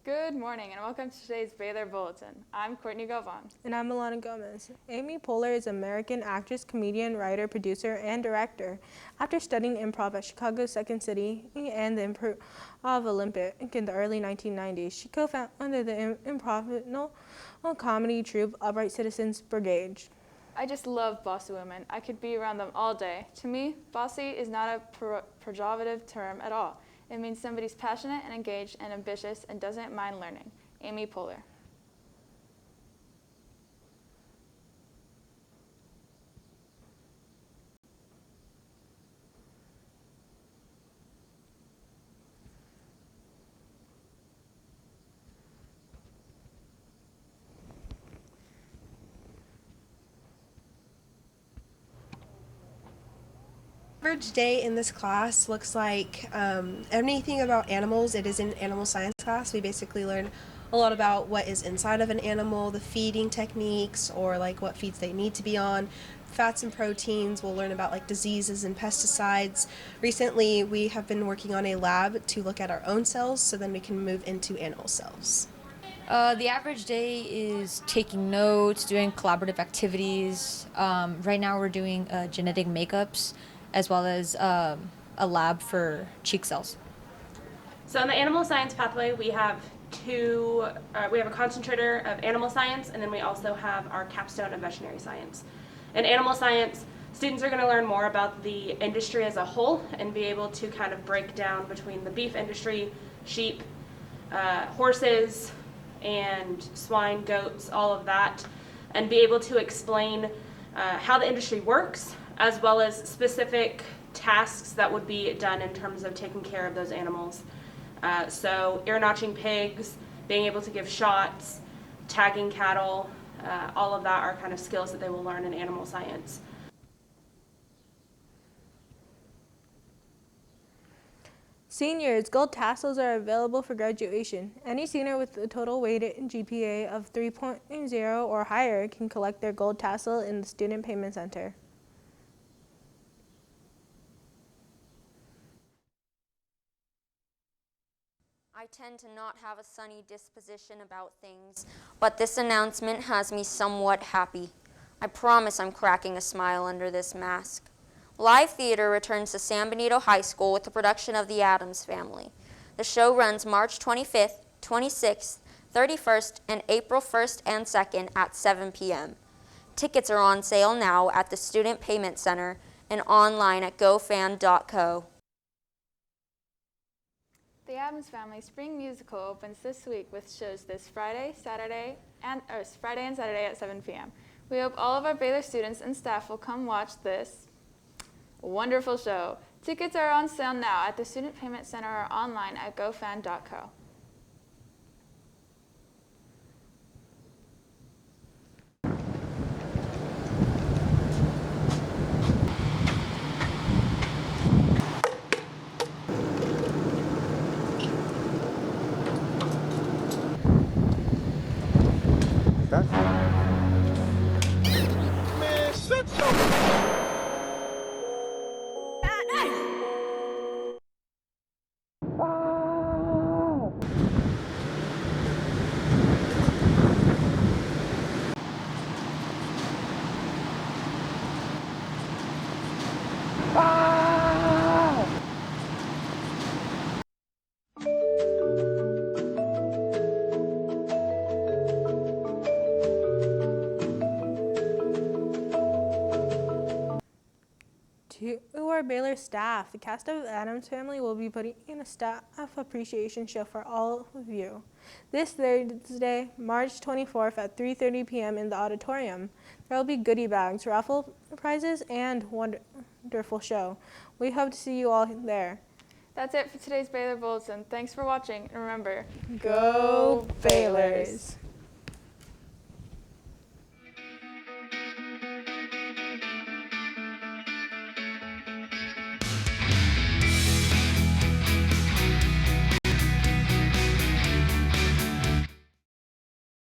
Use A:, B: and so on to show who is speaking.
A: Good morning and welcome to today's Baler Bulletin. I'm Courtney Galvan.
B: And I'm Milana Gomez. Amy Poehler is an American actress, comedian, writer, producer, and director. After studying improv at Chicago's Second City and the Improv Olympic in the early 1990s, she co-founded the improv comedy troupe Upright Citizens Brigade.
A: I just love bossy women. I could be around them all day. To me, bossy is not a pejorative term at all. It means somebody's passionate and engaged and ambitious and doesn't mind learning. Amy Poehler.
C: Average day in this class looks like anything about animals. It is an animal science class. We basically learn a lot about what is inside of an animal, the feeding techniques, or like what feeds they need to be on, fats and proteins. We'll learn about like diseases and pesticides. Recently, we have been working on a lab to look at our own cells so then we can move into animal cells.
D: The average day is taking notes, doing collaborative activities. Right now we're doing genetic makeups, as well as a lab for cheek cells.
E: So in the animal science pathway, we have a concentrator of animal science, and then we also have our capstone of veterinary science. In animal science, students are going to learn more about the industry as a whole and be able to kind of break down between the beef industry, sheep, horses, and swine, goats, all of that, and be able to explain how the industry works, as well as specific tasks that would be done in terms of taking care of those animals. So ear notching pigs, being able to give shots, tagging cattle, all of that are kind of skills that they will learn in animal science.
B: Seniors, gold tassels are available for graduation. Any senior with a total weighted GPA of 3.0 or higher can collect their gold tassel in the Student Payment Center.
F: I tend to not have a sunny disposition about things, but this announcement has me somewhat happy. I promise I'm cracking a smile under this mask. Live theater returns to San Benito High School with the production of The Addams Family. The show runs March 25th, 26th, 31st, and April 1st and 2nd at 7 p.m. Tickets are on sale now at the Student Payment Center and online at gofan.co.
A: The Addams Family Spring Musical opens this week with shows this Friday and Saturday at 7 p.m. We hope all of our Baylor students and staff will come watch this wonderful show. Tickets are on sale now at the Student Payment Center or online at gofan.co.
G: Man, shut your...
B: To our Baylor staff, the cast of Addams Family will be putting in a staff appreciation show for all of you this Thursday, March 24th at 3:30 p.m. in the auditorium. There will be goodie bags, raffle prizes, and wonderful show. We hope to see you all there.
A: That's it for today's Baylor Bulletin. Thanks for watching, and remember,
B: Go Baylors!